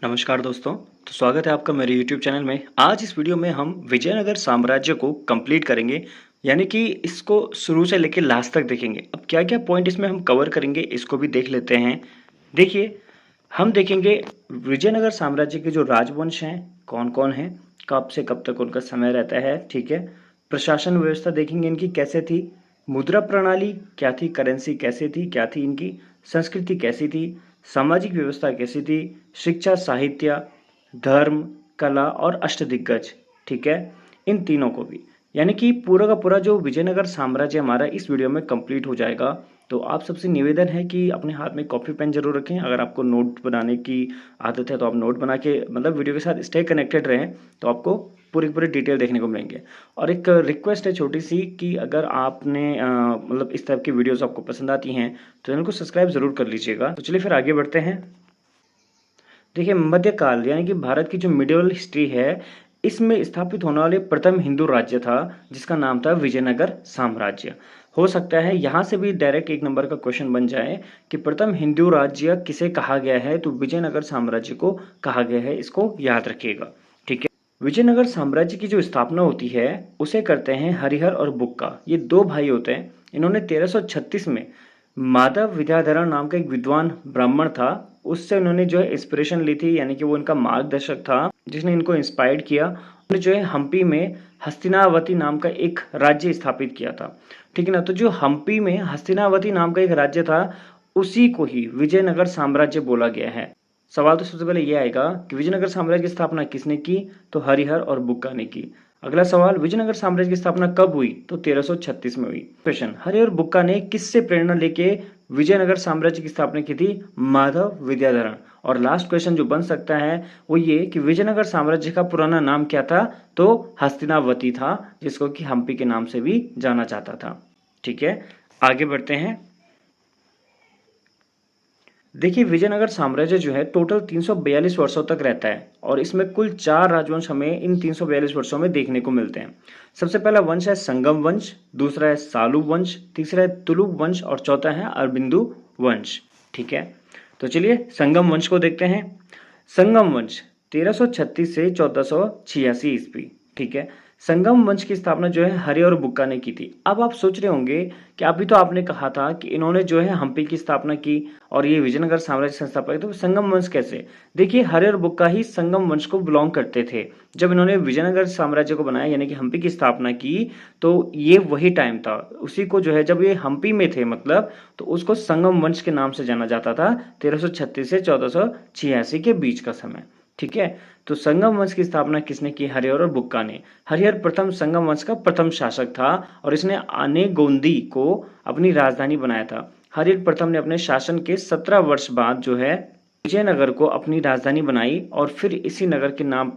नमस्कार दोस्तों। तो स्वागत है आपका मेरे YouTube चैनल में। आज इस वीडियो में हम विजयनगर साम्राज्य को कंप्लीट करेंगे, यानी कि इसको शुरू से लेकर लास्ट तक देखेंगे। अब क्या-क्या पॉइंट इसमें हम कवर करेंगे इसको भी देख लेते हैं। देखिए, हम देखेंगे विजयनगर साम्राज्य के जो राजवंश हैं, कौन-कौन हैं, कब से कब तक उनका समय रहता है, ठीक है। प्रशासन व्यवस्था देखेंगे इनकी कैसे थी, मुद्रा प्रणाली क्या थी, करेंसी कैसे थी, क्या थी इनकी, संस्कृति कैसी थी, सामाजिक व्यवस्था कैसी थी, शिक्षा, साहित्य, धर्म, कला और अष्टदिग्गज, ठीक है, इन तीनों को भी। यानी कि पूरा का पूरा जो विजयनगर साम्राज्य हमारा इस वीडियो में कंप्लीट हो जाएगा। तो आप सबसे निवेदन है कि अपने हाथ में कॉपी पेन जरूर रखें। अगर आपको नोट बनाने की आदत है तो आप नोट बना के मतलब वीडियो के साथ स्टे कनेक्टेड रहें, तो आपको पूरी डिटेल देखने को मिलेंगे। और एक रिक्वेस्ट है छोटी सी कि अगर आपने मतलब इस टाइप की वीडियोस आपको पसंद आती हैं तो चैनल को सब्सक्राइब जरूर कर लीजिएगा। तो चलिए फिर आगे बढ़ते हैं। देखिए, मध्यकाल यानी कि भारत की जो मिडिवल हिस्ट्री है, इसमें स्थापित होने वाले प्रथम हिंदू राज्य था जिसका नाम था विजयनगर साम्राज्य। हो सकता है यहाँ से भी डायरेक्ट एक नंबर का क्वेश्चन बन जाए कि प्रथम हिंदू राज्य किसे कहा गया है, तो विजयनगर साम्राज्य को कहा गया है। इसको याद रखिएगा, ठीक है। विजयनगर साम्राज्य की जो स्थापना होती है उसे करते हैं हरिहर और बुक्का। ये दो भाई होते हैं। इन्होंने 1336 में माधव विद्याधरण नाम का एक विद्वान ब्राह्मण था, उससे उन्होंने जो है इंस्पिरेशन ली थी, यानी कि वो इनका मार्गदर्शक था जिसने इनको इंस्पायर्ड किया। उन्होंने जो है हम्पी में हस्तिनावती नाम का एक राज्य स्थापित किया था, ठीक है ना। तो जो हम्पी में हस्तिनावती नाम का एक राज्य था, उसी को ही विजयनगर साम्राज्य बोला गया है। सवाल तो सबसे पहले ये आएगा कि विजयनगर साम्राज्य की स्थापना किसने की, तो हरिहर और बुक्का ने की। अगला सवाल, विजयनगर साम्राज्य की स्थापना कब हुई, तो 1336 में हुई। क्वेश्चन, हरिहर और बुक्का ने किससे प्रेरणा लेके विजयनगर साम्राज्य की स्थापना की थी, माधव विद्याधरण। और लास्ट क्वेश्चन जो बन सकता है वो ये कि विजयनगर साम्राज्य का पुराना नाम क्या था, तो हस्तिनावती था, जिसको कि हम्पी के नाम से भी जाना जाता था, ठीक है। आगे बढ़ते हैं। देखिए, विजयनगर साम्राज्य जो है टोटल 342 वर्षों तक रहता है और इसमें कुल 4 राजवंश हमें इन 342 वर्षों में देखने को मिलते हैं। सबसे पहला वंश है संगम वंश, दूसरा है सालुब वंश, तीसरा है तुलुब वंश और चौथा है अरबिंदु वंश, ठीक है। तो चलिए संगम वंश को देखते हैं। संगम वंश 1336 से 1486 ईस्वी, ठीक है। संगम वंश की स्थापना जो है हरि और बुक्का ने की थी। अब आप सोच रहे होंगे कि अभी तो आपने कहा था कि इन्होंने जो है हम्पी की स्थापना की और ये विजयनगर साम्राज्य संस्थापक, तो संगम वंश कैसे? देखिए, हरि और बुक्का ही संगम वंश को बिलोंग करते थे। जब इन्होंने विजयनगर साम्राज्य को बनाया यानी कि हम्पी की स्थापना की, तो ये वही टाइम था, उसी को जो है जब ये हम्पी में थे मतलब, तो उसको संगम वंश के नाम से जाना जाता था। 1336 से 1486 के बीच का समय, ठीक है। तो संगम वंश की स्थापना किसने की, हरिहर और बुक्का ने। हरिहर प्रथम संगम वंश का प्रथम शासक था और इसने आनेगोंदी को अपनी राजधानी बनाया था। हरिहर प्रथम ने अपने शासन के 17 वर्ष बाद जो है विजयनगर को अपनी राजधानी बनाई और फिर इसी नगर के नाम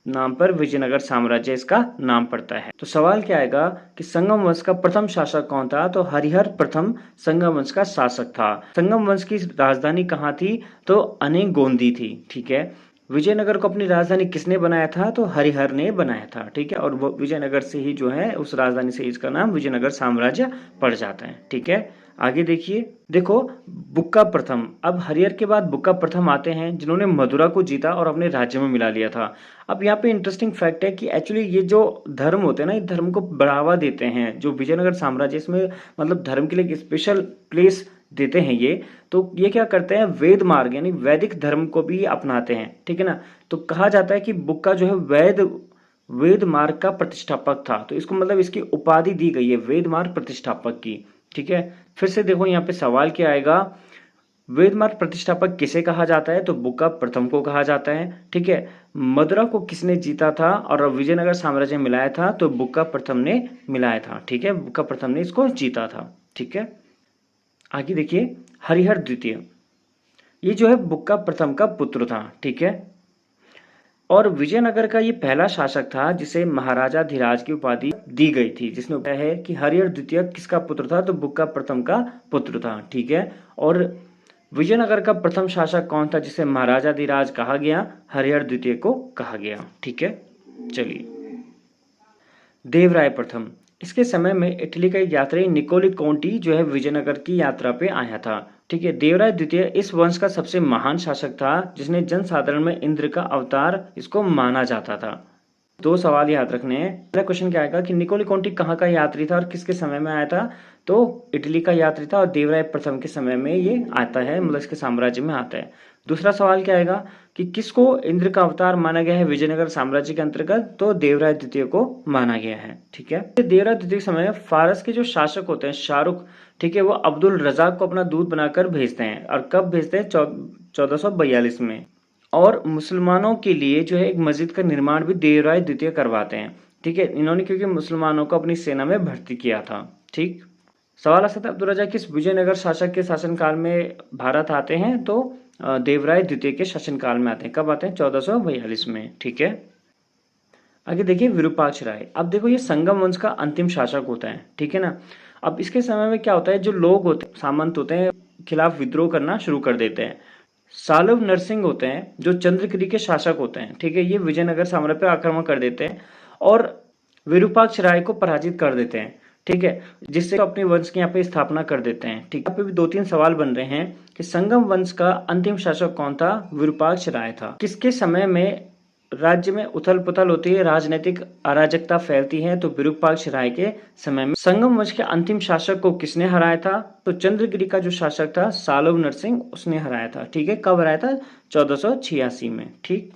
नाम पर विजयनगर साम्राज्य इसका नाम पड़ता है। तो सवाल क्या आएगा कि संगम वंश का प्रथम शासक कौन था, तो हरिहर प्रथम संगम वंश का शासक था। संगम वंश की राजधानी कहाँ थी, तो अनेगोंदी थी, ठीक है। विजयनगर को अपनी राजधानी किसने बनाया था, तो हरिहर ने बनाया था, ठीक है। और वो विजयनगर से ही जो है उस राजधानी से इसका नाम विजयनगर साम्राज्य पड़ जाता है, ठीक है। आगे देखिए, देखो बुक्का प्रथम। अब हरिहर के बाद बुक्का प्रथम आते हैं जिन्होंने मदुरा को जीता और अपने राज्य में मिला लिया था। अब यहाँ पे इंटरेस्टिंग फैक्ट है कि एक्चुअली ये जो धर्म होते हैं ना, इस धर्म को बढ़ावा देते हैं जो विजयनगर साम्राज्य, इसमें मतलब धर्म के लिए एक स्पेशल प्लेस देते हैं ये। तो ये क्या करते हैं, वेद मार्ग यानी वैदिक धर्म को भी अपनाते हैं, ठीक है ना। तो कहा जाता है कि बुक्का जो है वेद मार्ग का प्रतिष्ठापक था, तो इसको मतलब इसकी उपाधि दी गई है वेद मार्ग प्रतिष्ठापक की, ठीक है। फिर से देखो यहाँ पे सवाल क्या आएगा, वेद मार्ग प्रतिष्ठापक किसे कहा जाता है, तो बुक्का प्रथम को कहा जाता है, ठीक है। मदुरा को किसने जीता था और विजयनगर साम्राज्य में मिलाया था, तो बुक्का प्रथम ने मिलाया था, ठीक है। बुक्का प्रथम ने इसको जीता था, ठीक है। आगे देखिए, हरिहर द्वितीय, ये जो है बुक्का प्रथम का पुत्र था, ठीक है। और विजयनगर का ये पहला शासक था जिसे महाराजा धीराज की उपाधि दी गई थी, जिसने बताया है कि हरिहर द्वितीय किसका पुत्र था, तो बुक्का प्रथम का पुत्र था, ठीक है। और विजयनगर का प्रथम शासक कौन था जिसे महाराजा धीराज कहा गया, हरिहर द्वितीय को कहा गया, ठीक है। चलिए, देवराय प्रथम, इसके समय में इटली का एक यात्री निकोली कोंटी जो है विजयनगर की यात्रा पे आया था ठीक है, देवराय द्वितीय इस वंश का सबसे महान शासक था जिसने जनसाधारण में इंद्र का अवतार इसको माना जाता था। दो सवाल याद रखने हैं। पहला क्वेश्चन क्या आएगा कि निकोलो कॉन्टी कहाँ का यात्री था और किसके समय में आया था? तो इटली का यात्री था और देवराय प्रथम के समय में ये आता है, मतलब इसके साम्राज्य में आता है। दूसरा सवाल क्या आएगा कि किसको इंद्र का अवतार माना गया है विजयनगर साम्राज्य के अंतर्गत? तो देवराय द्वितीय को माना गया है। ठीक है, देवराय द्वितीय के समय में फारस के जो शासक होते हैं शाहरुख, ठीक है, वो अब्दुल रजाक को अपना दूत बनाकर भेजते हैं। और कब भेजते हैं? 1442 में। और मुसलमानों के लिए जो है एक मस्जिद का निर्माण भी देवराय द्वितीय करवाते हैं। ठीक है, इन्होंने क्योंकि मुसलमानों को अपनी सेना में भर्ती किया था। ठीक, सवाल आ सकता है अब्दुल रजा किस विजयनगर शासक के शासनकाल में भारत आते हैं? तो देवराय द्वितीय के शासनकाल में आते हैं। कब आते हैं? 1442 में। ठीक है, आगे देखिए विरूपाक्ष राय। अब देखो ये संगम वंश का अंतिम शासक होता है। ठीक है ना, अब इसके समय में क्या होता है, जो लोग होते हैं सामंत होते हैं खिलाफ विद्रोह करना शुरू कर देते हैं। सालव नरसिंह होते हैं जो चंद्रगिरी के शासक होते हैं। ठीक है, ये विजयनगर साम्राज्य पर आक्रमण कर देते हैं और विरूपाक्ष राय को पराजित कर देते हैं। ठीक है, जिससे तो अपने वंश की यहाँ पे स्थापना कर देते हैं। ठीक है, यहाँ पे भी दो तीन सवाल बन रहे हैं कि संगम वंश का अंतिम शासक कौन था? विरूपाक्ष राय था। किसके समय में राज्य में उथल पुथल होती है, राजनीतिक अराजकता फैलती है? तो विरूपाक्ष राय के समय में। संगम वंश के अंतिम शासक को किसने हराया था? तो चंद्रगिरी का जो शासक था सालव नरसिंह, उसने हराया था। ठीक है, कब हराया था? 1486 में। ठीक,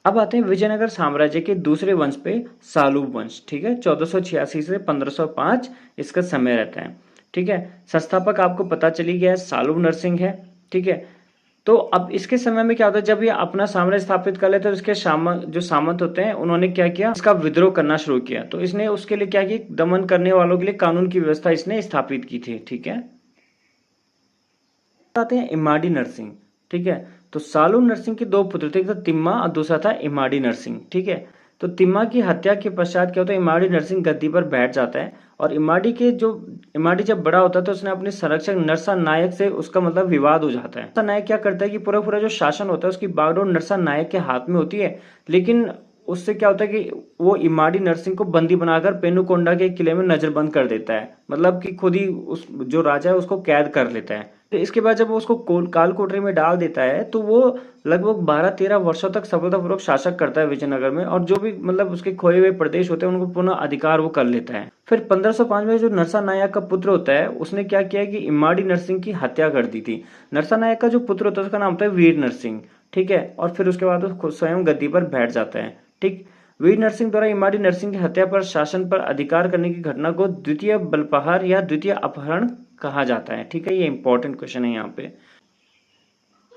अब आते हैं विजयनगर साम्राज्य के दूसरे वंश पे, सालुव वंश। ठीक है, 1486 से 1505 इसका समय रहता है। ठीक है, संस्थापक आपको पता चली गया है सालुव नरसिंह है। ठीक है, तो अब इसके समय में क्या होता है, जब ये अपना साम्राज्य स्थापित कर लेते हैं तो इसके जो सामंत होते हैं उन्होंने क्या किया, इसका विद्रोह करना शुरू किया। तो इसने उसके लिए क्या किया, दमन करने वालों के लिए कानून की व्यवस्था इसने स्थापित की थी। ठीक है, आते हैं इमाडी नरसिंह। ठीक है, तो सालू नरसिंह के दो पुत्र थे, एक था तिम्मा और दूसरा था इमाडी नरसिंह। ठीक है, तो तिम्मा की हत्या के पश्चात क्या होता है, इमाडी नरसिंह गद्दी पर बैठ जाता है और इमाडी जब बड़ा होता है तो उसने अपने संरक्षक नरसा नायक से उसका मतलब विवाद हो जाता है। नरसा नायक क्या करता है कि पूरा पूरा जो शासन होता है उसकी बागडोर नरसा नायक के हाथ में होती है, लेकिन उससे क्या होता है कि वो इमाडी नरसिंह को बंदी बनाकर पेनुकोंडा के किले में नजरबंद कर देता है, मतलब कि खुद ही उस जो राजा है उसको कैद कर लेता है। तो इसके बाद जब वो उसको काल कोठरी में डाल देता है तो वो लगभग 12-13 वर्षों तक सफलतापूर्वक शासक करता है विजयनगर में, और जो भी मतलब उसके खोए हुए प्रदेश होते हैं उनको पुनः अधिकार वो कर लेता है। फिर 1505 में जो नरसा नायक का पुत्र होता है उसने क्या किया कि इमाडी नरसिंह की हत्या कर दी थी। नरसा नायक का जो पुत्र होता है उसका नाम होता है वीर नरसिंह। ठीक है, और फिर उसके बाद वो खुद स्वयं गद्दी पर बैठ जाता है। ठीक, वीर नरसिंह द्वारा इमाडी नरसिंह की हत्या पर शासन पर अधिकार करने की घटना को द्वितीय बलपहार या द्वितीय अपहरण कहा जाता है। ठीक है, ये इंपॉर्टेंट क्वेश्चन है यहाँ पे।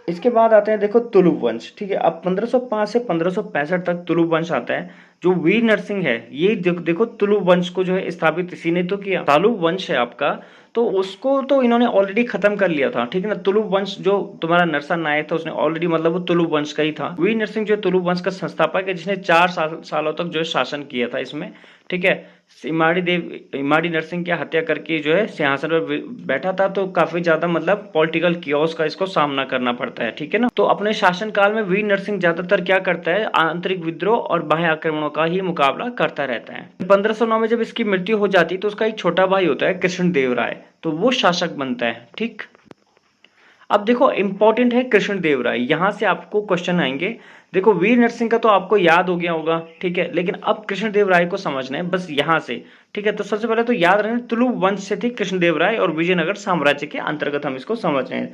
इसके बाद आते हैं देखो तुलुप वंश। ठीक है, अब 1505 से 1565 तक तुलुप वंश आता है। जो वीर नरसिंह है ये देखो तुलुप वंश को जो है स्थापित इसी ने तो किया। तालुप वंश है आपका, तो उसको तो इन्होंने ऑलरेडी खत्म कर लिया था। ठीक है ना, तुलुप वंश जो तुम्हारा नरसा नायक था उसने ऑलरेडी मतलब वो तुलुप वंश का ही था। वीर नरसिंह जो तुलुप वंश का संस्थापक है जिसने 4 सालों तक जो है शासन किया था इसमें। ठीक है, इमाड़ी नरसिंह की हत्या करके जो है सिंहासन पर बैठा था, तो काफी ज्यादा मतलब पॉलिटिकल कियोस का इसको सामना करना पड़ता है। ठीक है ना, तो अपने शासन काल में वीर नरसिंह ज्यादातर क्या करता है, आंतरिक विद्रोह और बाह्य आक्रमणों का ही मुकाबला करता रहता है। 1509 में जब इसकी मृत्यु हो जाती है तो उसका एक छोटा भाई होता है कृष्णदेव राय, तो वो शासक बनता है। ठीक, अब देखो इंपॉर्टेंट है कृष्णदेव राय, यहां से आपको क्वेश्चन आएंगे। देखो वीर नरसिंह का तो आपको याद हो गया होगा। ठीक है, लेकिन अब कृष्णदेव राय को समझना है बस यहां से। ठीक है, तो सबसे पहले तो याद रखना तुलुप वंश से थे कृष्णदेव राय और विजयनगर साम्राज्य के अंतर्गत हम इसको समझ रहे हैं।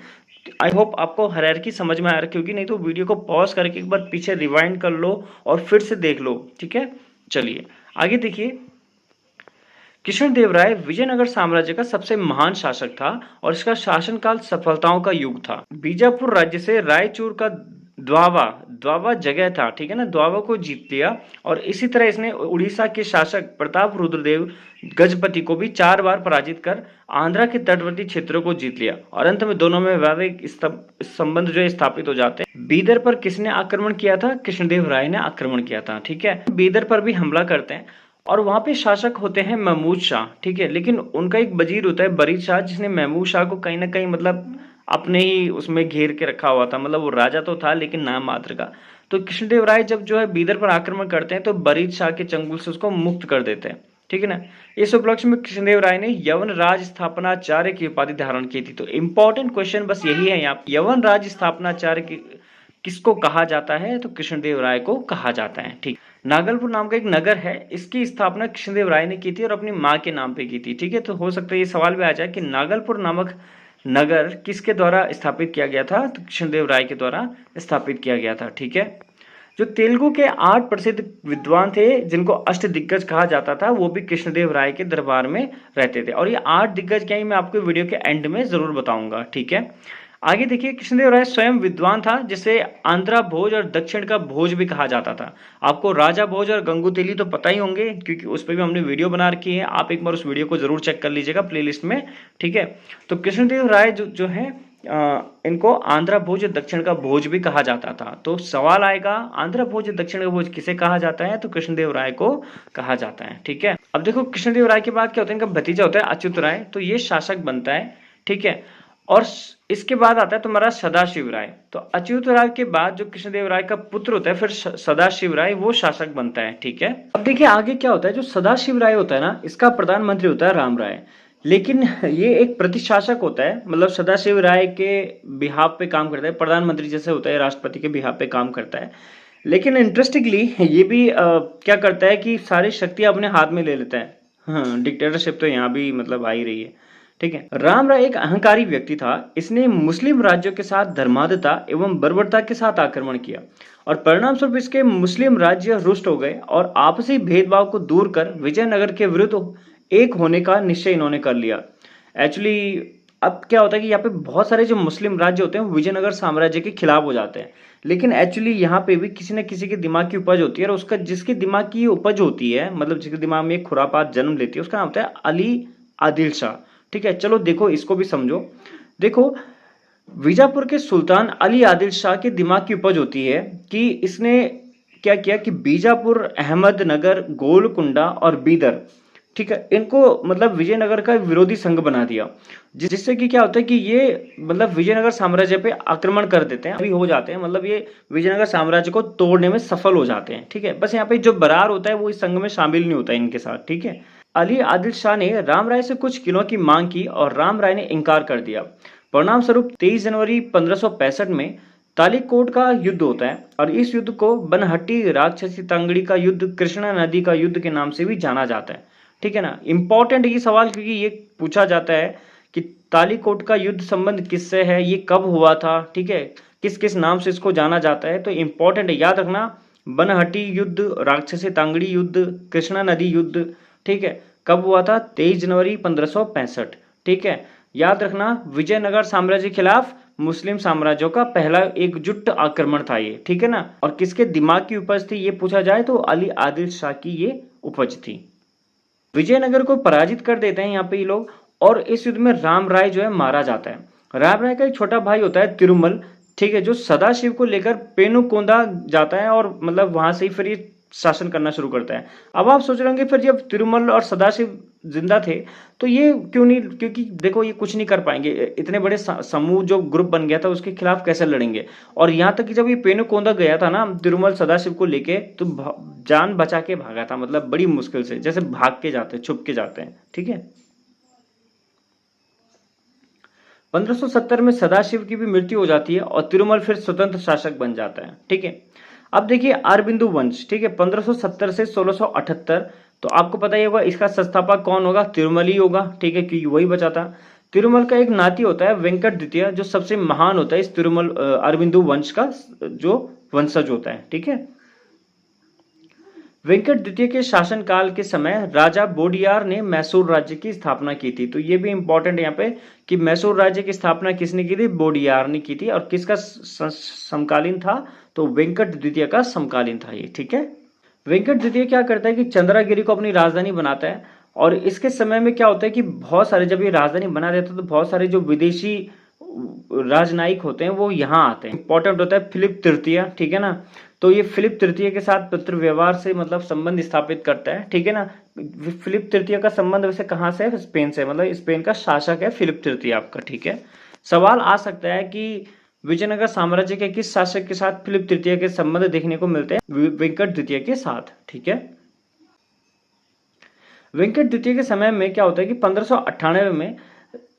आई होप आपको हायरार्की समझ में आ रही होगी, नहीं तो वीडियो को पॉज करके एक बार पीछे रिवाइंड कर लो और फिर से देख लो। ठीक है, चलिए आगे देखिए। कृष्णदेव राय विजयनगर साम्राज्य का सबसे महान शासक था और इसका शासनकाल सफलताओं का युग था। बीजापुर राज्य से रायचूर का द्वावा जगह था। ठीक है ना, द्वावा को जीत लिया और इसी तरह इसने उड़ीसा के शासक प्रताप रुद्रदेव गजपति को भी 4 बार पराजित कर आंध्रा के तटवर्ती क्षेत्रों को जीत लिया और अंत में दोनों में वैवाहिक संबंध जो है स्थापित हो जाते हैं। बीदर पर किसने आक्रमण किया था? कृष्णदेव राय ने आक्रमण किया था। ठीक है, बीदर पर भी हमला करते हैं और वहां पे शासक होते हैं महमूद शाह। ठीक है, लेकिन उनका एक वजीर होता है बरीद शाह जिसने महमूद शाह को कहीं ना कहीं मतलब अपने ही उसमें घेर के रखा हुआ था, मतलब वो राजा तो था लेकिन नाम मात्र का। तो कृष्णदेव राय जब जो है बीदर पर आक्रमण करते हैं तो बरीद शाह के चंगुल से उसको मुक्त कर देते हैं। ठीक है ना। इस उपलक्ष्य में कृष्णदेव राय ने यवन राज स्थापनाचार्य की उपाधि धारण की थी। तो इंपॉर्टेंट क्वेश्चन बस यही है यहाँ, यवन राज स्थापनाचार्य की किसको कहा जाता है, तो कृष्णदेव राय को कहा जाता है। ठीक, नागलपुर नाम का एक नगर है, इसकी स्थापना कृष्णदेव राय ने की थी और अपनी माँ के नाम पे की थी। ठीक है, तो हो सकता है ये सवाल भी आ जाए कि नागलपुर नामक नगर किसके द्वारा स्थापित किया गया था, तो कृष्णदेव राय के द्वारा स्थापित किया गया था। ठीक है, जो तेलुगु के 8 प्रसिद्ध विद्वान थे जिनको अष्ट दिग्गज कहा जाता था, वो भी कृष्णदेव राय के दरबार में रहते थे। और ये 8 दिग्गज क्या है, मैं आपको वीडियो के एंड में जरूर बताऊंगा। ठीक है, आगे देखिए, कृष्णदेव राय स्वयं विद्वान था, जिसे आंध्रा भोज और दक्षिण का भोज भी कहा जाता था। आपको राजा भोज और गंगुतेली तो पता ही होंगे, क्योंकि उस पर भी हमने वीडियो बना रखी है, आप एक बार उस वीडियो को जरूर चेक कर लीजिएगा प्लेलिस्ट में। ठीक है, तो कृष्णदेव राय जो है इनको आंध्रा भोज दक्षिण का भोज भी कहा जाता था। तो सवाल आएगा, आंध्रा भोज दक्षिण का भोज किसे कहा जाता है, तो कृष्णदेव राय को कहा जाता है। ठीक है, अब देखो कृष्णदेव राय के बाद क्या होता है, इनका भतीजा होता है अच्युत राय, तो ये शासक बनता है। ठीक है, और इसके बाद आता है तुम्हारा सदाशिव राय। तो अच्युत राय के बाद जो कृष्णदेव राय का पुत्र होता है फिर सदाशिव राय, वो शासक बनता है। ठीक है, अब देखिए आगे क्या होता है, जो सदाशिव राय होता है ना, इसका प्रधानमंत्री होता है राम राय, लेकिन ये एक प्रतिशासक होता है, मतलब सदाशिव राय के बिहाफ पे काम करता है, प्रधानमंत्री जैसे होता है, राष्ट्रपति के बिहाफ पे काम करता है। लेकिन इंटरेस्टिंगली ये भी क्या करता है कि सारी शक्तियां अपने हाथ में ले लेता है। हाँ, डिक्टेटरशिप तो यहाँ भी मतलब आ ही रही है। ठीक है, राम राय एक अहंकारी व्यक्ति था, इसने मुस्लिम राज्यों के साथ धर्मांधता एवं बर्बरता के साथ आक्रमण किया और परिणाम स्वरूप इसके मुस्लिम राज्य रुष्ट हो गए और आपसी भेदभाव को दूर कर विजयनगर के विरुद्ध एक होने का निश्चय इन्होंने कर लिया। एक्चुअली अब क्या होता है कि यहाँ पे बहुत सारे जो मुस्लिम राज्य होते हैं वो विजयनगर साम्राज्य के खिलाफ हो जाते हैं, लेकिन एक्चुअली यहाँ पे भी किसी न किसी के दिमाग की उपज होती है, और उसका जिसके दिमाग की उपज होती है, मतलब जिसके दिमाग में एक खुरापात जन्म लेती है, उसका नाम होता है अली आदिल शाह। ठीक है, चलो देखो इसको भी समझो। देखो, बीजापुर के सुल्तान अली आदिल शाह के दिमाग की उपज होती है कि इसने क्या किया कि बीजापुर, अहमदनगर, गोलकुंडा और बीदर, ठीक है, इनको मतलब विजयनगर का विरोधी संघ बना दिया, जिससे कि क्या होता है कि ये मतलब विजयनगर साम्राज्य पे आक्रमण कर देते हैं, अभी हो जाते हैं, मतलब ये विजयनगर साम्राज्य को तोड़ने में सफल हो जाते हैं। ठीक है, बस यहाँ पे जो बरार होता है वो इस संघ में शामिल नहीं होता इनके साथ। ठीक है, अली आदिल शाह ने राम राय से कुछ किलों की मांग की और राम राय ने इनकार कर दिया। परिणाम स्वरूप 23 जनवरी 1565 में तालीकोट का युद्ध होता है, और इस युद्ध को बनहट्टी राक्षसी तांगड़ी का युद्ध, कृष्णा नदी का युद्ध के नाम से भी जाना जाता है। ठीक है ना, इंपॉर्टेंट ये सवाल, क्योंकि ये पूछा जाता है कि तालीकोट का युद्ध संबंध किससे है, ये कब हुआ था, ठीक है, किस किस नाम से इसको जाना जाता है, तो इंपॉर्टेंट है, याद रखना, बनहट्टी युद्ध, राक्षसी तांगड़ी युद्ध, कृष्णा नदी युद्ध। ठीक है, कब हुआ था, 23 जनवरी 1565। ठीक है, याद रखना, विजयनगर साम्राज्य के खिलाफ मुस्लिम साम्राज्यों का पहला एकजुट आक्रमण था ये। ठीक है ना, और किसके दिमाग की उपज थी ये पूछा जाए तो अली आदिल शाह की ये उपज थी। विजयनगर को पराजित कर देते हैं यहाँ पे ये लोग, और इस युद्ध में राम राय जो है मारा जाता है। राम राय का एक छोटा भाई होता है तिरुमल, ठीक है, जो सदाशिव को लेकर पेनुकोंदा जाता है और मतलब वहां से ही फिर ये शासन करना शुरू करता है। अब आप सोच रहे होंगे फिर जब तिरुमल और सदाशिव जिंदा थे तो ये क्यों नहीं, क्योंकि देखो ये कुछ नहीं कर पाएंगे, इतने बड़े समूह जो ग्रुप बन गया था उसके खिलाफ कैसे लड़ेंगे। और यहाँ तक कि जब ये पेनुकोंदा गया था ना तिरुमल सदाशिव को लेके, तो जान बचा के भागा था, मतलब बड़ी मुश्किल से, जैसे भाग के जाते हैं, छुप के जाते हैं। ठीक है, 1570 में सदाशिव की भी मृत्यु हो जाती है और तिरुमल फिर स्वतंत्र शासक बन जाता है। ठीक है, अब देखिए अरबिंदु वंश, ठीक है, 1570 से 1678, तो आपको पता ही होगा इसका संस्थापक कौन होगा, तिरुमल ही होगा। ठीक है, क्योंकि वही बचा था। तिरुमल का एक नाती होता है वेंकट द्वितीय, जो सबसे महान होता है इस तिरुमल अरबिंदु वंश का जो वंशज होता है। ठीक है, वेंकट द्वितीय के शासनकाल के समय राजा बोडियार ने मैसूर राज्य की स्थापना की थी। तो ये भी इंपॉर्टेंट यहाँ पे कि मैसूर राज्य की स्थापना किसने की थी, बोडियार ने की थी, और किसका समकालीन था, तो वेंकट द्वितीय का समकालीन था ये। ठीक है, वेंकट द्वितीय क्या करता है कि चंद्रगिरी को अपनी राजधानी बनाता है, और इसके समय में क्या होता है कि बहुत सारे, जब ये राजधानी बना देता है तो बहुत सारे जो विदेशी राजनयिक होते हैं वो यहाँ आते हैं। इंपॉर्टेंट होता है फिलिप तृतीय, ठीक है ना, तो ये फिलिप तृतीय के साथ पत्र व्यवहार से मतलब संबंध स्थापित करता है। ठीक है ना, फिलिप तृतीय का संबंध वैसे कहाँ से है, स्पेन से, मतलब स्पेन का शासक है फिलिप तृतीय आपका। ठीक है, सवाल आ सकता है कि विजयनगर साम्राज्य के किस शासक के साथ फिलिप तृतीय के संबंध देखने को मिलते हैं, वेंकट द्वितीय के साथ। ठीक है, वेंकट द्वितीय के समय में क्या होता है कि 1598 में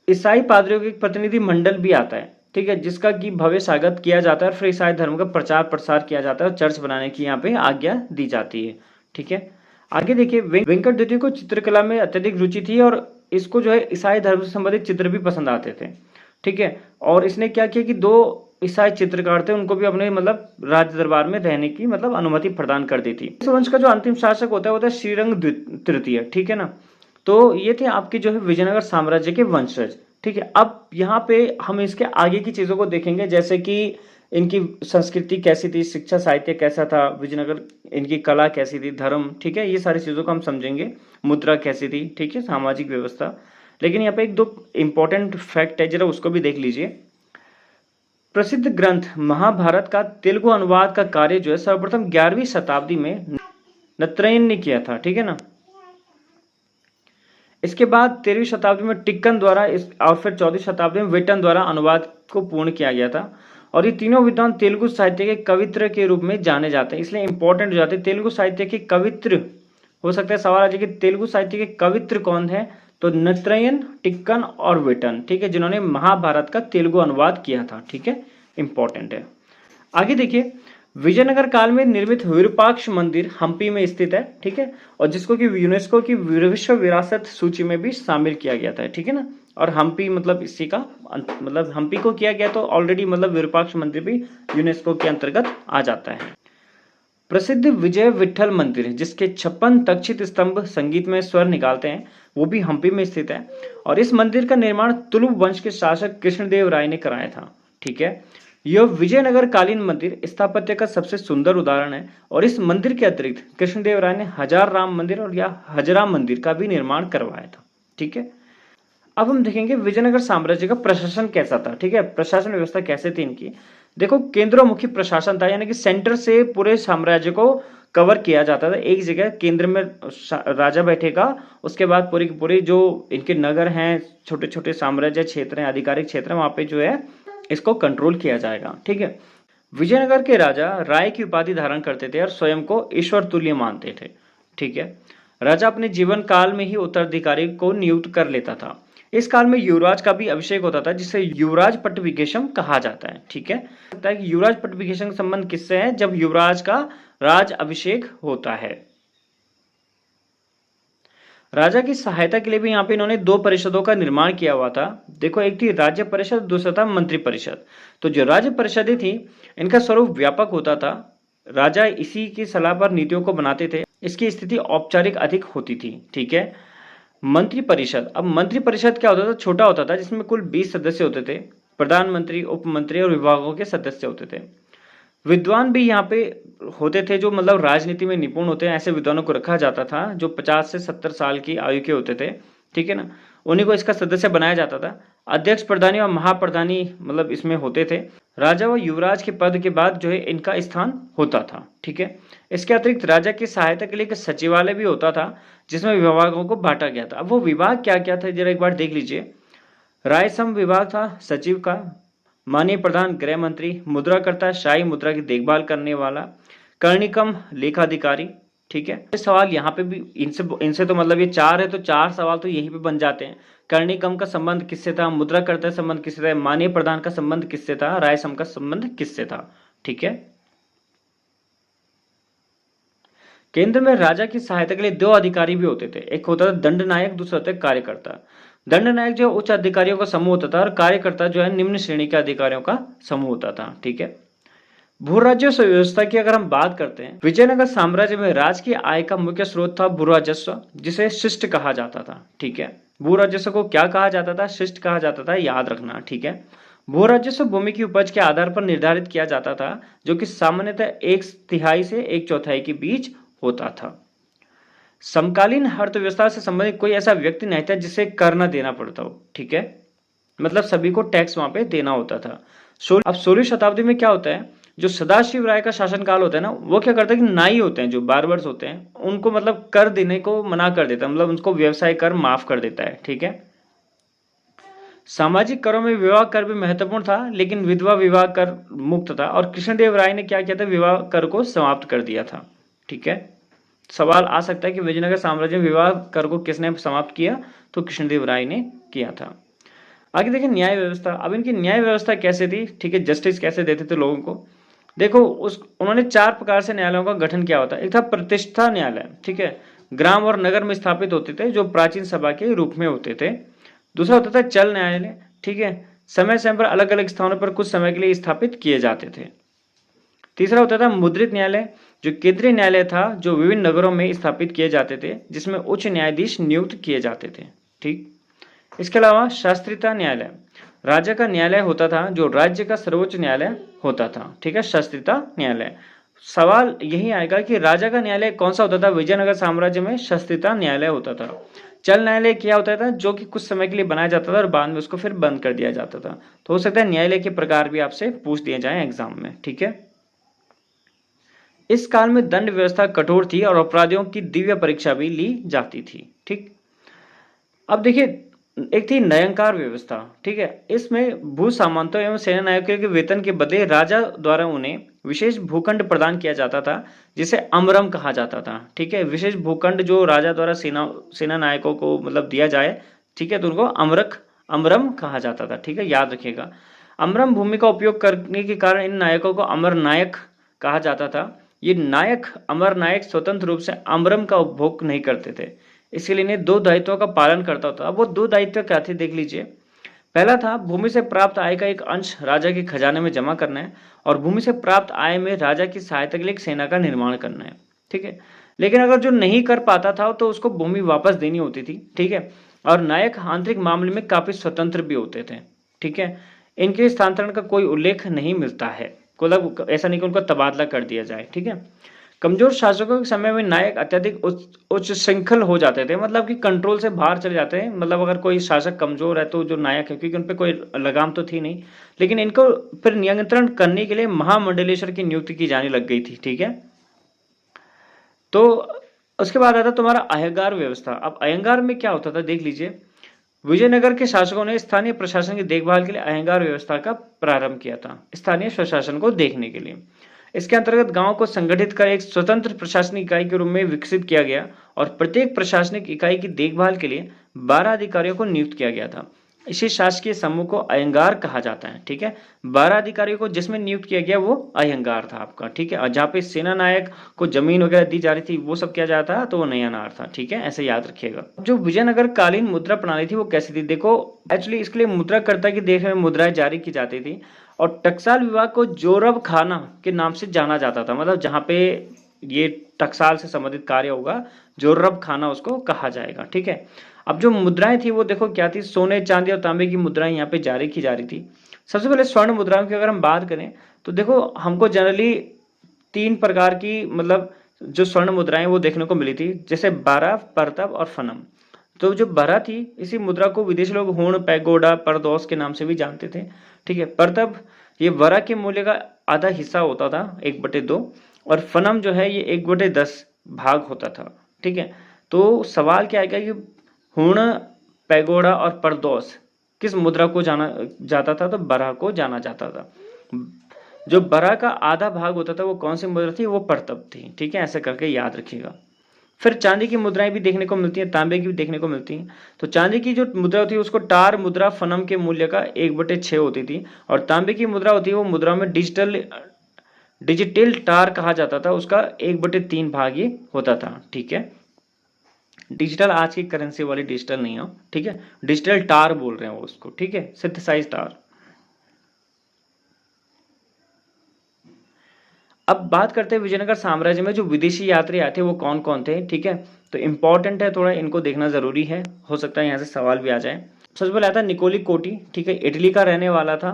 ईसाई पादरियों का एक प्रतिनिधि मंडल भी आता है, ठीक है, जिसका कि भव्य स्वागत किया जाता है और फिर ईसाई धर्म का प्रचार प्रसार किया जाता है और चर्च बनाने की यहाँ पे आज्ञा दी जाती है, ठीक है। आगे देखिए, वेंकट द्वितीय को चित्रकला में अत्यधिक रुचि थी और इसको जो है ईसाई धर्म से संबंधित चित्र भी पसंद आते थे, ठीक है। और इसने क्या किया कि 2 ईसाई चित्रकार थे उनको भी अपने मतलब राज दरबार में रहने की मतलब अनुमति प्रदान कर दी थी। इस वंश का जो अंतिम शासक होता है श्रीरंग तृतीय, ठीक है ना। तो ये थे आपके जो है विजयनगर साम्राज्य के वंशज, ठीक है। अब यहाँ पे हम इसके आगे की चीजों को देखेंगे, जैसे कि इनकी संस्कृति कैसी थी, शिक्षा साहित्य कैसा था विजयनगर, इनकी कला कैसी थी, धर्म, ठीक है, ये सारी चीजों को हम समझेंगे। मुद्रा कैसी थी, ठीक है, सामाजिक व्यवस्था। लेकिन यहाँ पे 1-2 इंपॉर्टेंट फैक्ट है, जरा उसको भी देख लीजिए। प्रसिद्ध ग्रंथ महाभारत का तेलुगु अनुवाद का कार्य जो है सर्वप्रथम 11वीं शताब्दी में नत्रयन ने किया था, ठीक है ना। इसके बाद 13वीं शताब्दी में टिक्कन द्वारा और फिर 14वीं शताब्दी में वेटन द्वारा अनुवाद को पूर्ण किया गया था। और ये तीनों विद्वान तेलुगु साहित्य के कवित्र के रूप में जाने जाते हैं, इसलिए इंपॉर्टेंट हो जाते हैं। तेलुगु साहित्य के कवित्र, हो सकता है सवाल आ जाए कि तेलुगु साहित्य के कवित्र कौन है, तो नत्रयन, टिक्कन और वेटन, ठीक है, जिन्होंने महाभारत का तेलुगु अनुवाद किया था, ठीक है, इंपॉर्टेंट है। आगे देखिए, विजयनगर काल में निर्मित विरूपाक्ष मंदिर हम्पी में स्थित है, ठीक है, और जिसको कि यूनेस्को की विश्व विरासत सूची में भी शामिल किया गया था, ठीक है ना। और हम्पी मतलब इसी का मतलब हम्पी को किया गया तो ऑलरेडी मतलब विरूपाक्ष मंदिर भी यूनेस्को के अंतर्गत आ जाता है। प्रसिद्ध विजय विठल मंदिर जिसके 56 तक्षित स्तंभ संगीत में स्वर निकालते हैं, वो भी हम्पी में स्थित है। और इस मंदिर का निर्माण तुलुव वंश के शासक कृष्णदेव राय ने कराया था, ठीक है। यह विजयनगर कालीन मंदिर स्थापत्य का सबसे सुंदर उदाहरण है। और इस मंदिर के अतिरिक्त कृष्णदेव राय ने हजार राम मंदिर और या हजरा मंदिर का भी निर्माण करवाया था, ठीक है। अब हम देखेंगे विजयनगर साम्राज्य का प्रशासन कैसा था, ठीक है, प्रशासन व्यवस्था कैसे थी इनकी। देखो, केंद्रोमुखी प्रशासन था, यानी कि सेंटर से पूरे साम्राज्य को कवर किया जाता था। एक जगह केंद्र में राजा बैठेगा, उसके बाद पूरी पूरी जो इनके नगर हैं, छोटे छोटे साम्राज्य क्षेत्र हैं, आधिकारिक क्षेत्र हैं, वहां पे जो है इसको कंट्रोल किया जाएगा, ठीक है। विजयनगर के राजा राय की उपाधि धारण करते थे और स्वयं को ईश्वर तुल्य मानते थे, ठीक है। राजा अपने जीवन काल में ही उत्तराधिकारी को नियुक्त कर लेता था। इस काल में युवराज का भी अभिषेक होता था, जिसे युवराज पट्टाभिषेकम कहा जाता है, ठीक है। लगता है कि युवराज पट्टाभिषेकम का संबंध किससे है, जब युवराज का राज अभिषेक होता है। राजा की सहायता के लिए भी यहाँ पे इन्होंने 2 परिषदों का निर्माण किया हुआ था। देखो, एक थी राज्य परिषद, दूसरा था मंत्री परिषद। तो जो राज्य परिषदें थी, इनका स्वरूप व्यापक होता था। राजा इसी की सलाह पर नीतियों को बनाते थे। इसकी स्थिति औपचारिक अधिक होती थी, ठीक है। मंत्री परिषद, अब मंत्री परिषद क्या होता था, छोटा होता था, जिसमें कुल 20 सदस्य होते थे। प्रधानमंत्री, उप मंत्री और विभागों के सदस्य होते थे। विद्वान भी यहाँ पे होते थे, जो मतलब राजनीति में निपुण होते हैं, ऐसे विद्वानों को रखा जाता था जो 50 से 70 साल की आयु के होते थे, ठीक है ना। उन्हीं को इसका सदस्य बनाया जाता था। अध्यक्ष, प्रधानी और महाप्रधानी मतलब इसमें होते थे। राजा व युवराज के पद के बाद जो है इनका स्थान होता था, ठीक है। इसके अतिरिक्त राजा की सहायता के लिए एक सचिवालय भी होता था, जिसमें विभागों को बांटा गया था। अब वो विभाग क्या क्या था, जरा एक बार देख लीजिए। रायसम विभाग था सचिव का, माननीय प्रधान गृह मंत्री, मुद्राकर्ता शाही मुद्रा की देखभाल करने वाला, कर्णिकम लेखाधिकारी, ठीक है। सवाल यहाँ पे भी इनसे तो मतलब ये 4 है, तो 4 सवाल तो यहीं पे बन जाते हैं। कर्णिकम का संबंध किससे था, मुद्राकर्ता संबंध किससे था, माननीय प्रधान का संबंध किससे था, रायसम का संबंध किससे था, ठीक है। केंद्र में राजा की सहायता के लिए 2 अधिकारी भी होते थे। एक होता था दंड नायक, दूसरा होता है कार्यकर्ता। दंड नायक जो उच्च अधिकारियों का समूह होता था और कार्यकर्ता जो है निम्न श्रेणी के अधिकारियों का समूह होता था, ठीक है। भू राजस्व व्यवस्था की अगर हम बात करते हैं, विजयनगर साम्राज्य में राज की आय का मुख्य स्रोत था भू राजस्व, जिसे शिष्ट कहा जाता था, ठीक है। भू राजस्व को क्या कहा जाता था, शिष्ट कहा जाता था, याद रखना, ठीक है। भू राजस्व भूमि की उपज के आधार पर निर्धारित किया जाता था, जो कि सामान्यतः 1/3 से 1/4 के बीच होता था। समकालीन अर्थव्यवस्था से संबंधित कोई ऐसा व्यक्ति नहीं था जिसे कर न देना पड़ता हो, ठीक है, मतलब सभी को टैक्स वहां पे देना होता था। अब 16वीं शताब्दी में क्या होता है, जो सदाशिव राय का शासनकाल होता है ना, वो क्या करता है कि नाई होते हैं, जो बार्बर्स होते हैं, उनको मतलब कर देने को मना कर देता है, मतलब उनको व्यवसाय कर माफ कर देता है, ठीक है। सामाजिक करों में विवाह कर भी महत्वपूर्ण था, लेकिन विधवा विवाह कर मुक्त था। और कृष्णदेव राय ने क्या किया था, विवाह कर को समाप्त कर दिया था, ठीक है। सवाल आ सकता है कि विजयनगर साम्राज्य में विवाह कर को किसने समाप्त किया, तो कृष्णदेव राय ने किया था। आगे देखिए न्याय व्यवस्था। अब इनकी न्याय व्यवस्था कैसे थी, ठीक है, जस्टिस कैसे देते थे लोगों को। देखो उन्होंने 4 प्रकार से न्यायालयों का गठन किया होता है। एक था प्रतिष्ठा न्यायालय, ठीक है, ग्राम और नगर में स्थापित होते थे, जो प्राचीन सभा के रूप में होते थे। दूसरा होता था चल न्यायालय, ठीक है, समय समय पर अलग अलग स्थानों पर कुछ समय के लिए स्थापित किए जाते थे। तीसरा होता था मुद्रित न्यायालय, जो केंद्रीय न्यायालय था, जो विभिन्न नगरों में स्थापित किए जाते थे, जिसमें उच्च न्यायाधीश नियुक्त किए जाते थे। ठीक। इसके अलावा शास्त्रीता न्यायालय, राजा का न्यायालय होता था, जो राज्य का सर्वोच्च न्यायालय होता था। ठीक है, शास्त्रीता न्यायालय। सवाल यही आएगा कि राजा का न्यायालय कौन सा होता था, विजयनगर साम्राज्य में शास्त्रीता न्यायालय होता था। चल न्यायालय क्या होता था, जो कि कुछ समय के लिए बनाया जाता था और बाद में उसको फिर बंद कर दिया जाता था। तो हो सकता है न्यायालय के प्रकार भी आपसे पूछ दिए जाए एग्जाम में। ठीक है, इस काल में दंड व्यवस्था कठोर थी और अपराधियों की दिव्य परीक्षा भी ली जाती थी। ठीक। अब देखिए एक थी न्यायाधिकार व्यवस्था, ठीक है, इसमें भू सामंतों एवं सेना नायकों के वेतन के बदले राजा द्वारा उन्हें विशेष भूखंड प्रदान किया जाता था, जिसे अमरम कहा जाता था। ठीक है, विशेष भूखंड जो राजा द्वारा सेना नायकों को मतलब दिया जाए, ठीक है, तो उनको अमरम कहा जाता था। ठीक है, याद रखिएगा। अमरम भूमि का उपयोग करने के कारण इन नायकों को अमर नायक कहा जाता था। ये नायक अमर नायक स्वतंत्र रूप से अमरम का उपभोग नहीं करते थे, इसलिए इन्हें 2 दायित्वों का पालन करता होता। अब वो 2 दायित्व क्या थे देख लीजिए। पहला था भूमि से प्राप्त आय का एक अंश राजा के खजाने में जमा करना है, और भूमि से प्राप्त आय में राजा की सहायता के लिए एक सेना का निर्माण करना है। ठीक है, लेकिन अगर जो नहीं कर पाता था तो उसको भूमि वापस देनी होती थी। ठीक है, और नायक आंतरिक मामले में काफी स्वतंत्र भी होते थे। ठीक है, इनके स्थानांतरण का कोई उल्लेख नहीं मिलता है, मतलब ऐसा नहीं कि उनका तबादला कर दिया जाए। ठीक है, कमजोर शासकों के समय में नायक अत्यधिक उच्च श्रृंखल हो जाते थे, मतलब कि कंट्रोल से बाहर चले जाते हैं। मतलब अगर कोई शासक कमजोर है तो जो नायक है, क्योंकि उन पर कोई लगाम तो थी नहीं, लेकिन इनको फिर नियंत्रण करने के लिए महामंडलेश्वर की नियुक्ति की जाने लग गई थी। ठीक है, तो उसके बाद आता तुम्हारा अयंगार व्यवस्था। अब अयंगार में क्या होता था देख लीजिए। विजयनगर के शासकों ने स्थानीय प्रशासन की देखभाल के लिए अयंगार व्यवस्था का प्रारंभ किया था, स्थानीय स्वशासन को देखने के लिए। इसके अंतर्गत गांव को संगठित कर एक स्वतंत्र प्रशासनिक इकाई के रूप में विकसित किया गया, और प्रत्येक प्रशासनिक इकाई की देखभाल के लिए 12 अधिकारियों को नियुक्त किया गया था। इसी शासकीय समूह को अयंगार कहा जाता है। ठीक है, 12 अधिकारियों को जिसमें नियुक्त किया गया वो अयंगार था आपका। ठीक है, और जहाँ पे सेना नायक को जमीन वगैरह दी जा रही थी वो सब किया जाता था, तो वो नयनार था। ठीक है, ऐसे याद रखिएगा। जो विजयनगर कालीन मुद्रा प्रणाली थी वो कैसी थी, देखो एक्चुअली इसके लिए मुद्राकर्ता की देख में मुद्राएं जारी की जाती थी, और टकसाल विभाग को जोरब खाना के नाम से जाना जाता था। मतलब जहाँ पे ये टकसाल से संबंधित कार्य होगा, जोरब खाना उसको कहा जाएगा। ठीक है, अब जो मुद्राएं थी वो देखो क्या थी, सोने चांदी और तांबे की मुद्राएं यहाँ पे जारी की जा रही थी। सबसे पहले स्वर्ण मुद्राओं की अगर हम बात करें तो देखो हमको जनरली 3 प्रकार की मतलब जो स्वर्ण मुद्राएं वो देखने को मिली थी, जैसे बारह, परतब और फनम। तो जो बरा थी, इसी मुद्रा को विदेशी लोग हुण, पैगोडा, परदोस के नाम से भी जानते थे। ठीक है, परतब ये वरा के मूल्य का आधा हिस्सा होता था, 1/2, और फनम जो है ये 1/10 भाग होता था। ठीक है, तो सवाल क्या आएगा कि हुण, पैगोडा और परदोस किस मुद्रा को जाना जाता था, तो बरा को जाना जाता था। जो बरा का आधा भाग होता था वो कौन सी मुद्रा थी, वो परतब थी। ठीक है, ऐसे करके याद रखिएगा। फिर चांदी की मुद्राएं भी देखने को मिलती हैं, तांबे की भी देखने को मिलती हैं। तो चांदी की जो मुद्रा होती है उसको टार मुद्रा फनम के मूल्य का 1/6 होती थी, और तांबे की मुद्रा होती है वो मुद्रा में डिजिटल टार कहा जाता था, उसका 1/3 भाग ही होता था। ठीक है, डिजिटल आज की करेंसी वाली डिजिटल नहीं हो, ठीक है, डिजिटल टार बोल रहे हैं वो उसको। ठीक है, सिंथेसाइज टार। अब बात करते हैं विजयनगर साम्राज्य में जो विदेशी यात्री आए थे वो कौन कौन थे। ठीक है, तो इंपॉर्टेंट है, थोड़ा इनको देखना जरूरी है, हो सकता है यहाँ से सवाल भी आ जाए। सबसे पहले आता है निकोली कोटी। ठीक है, इटली का रहने वाला था,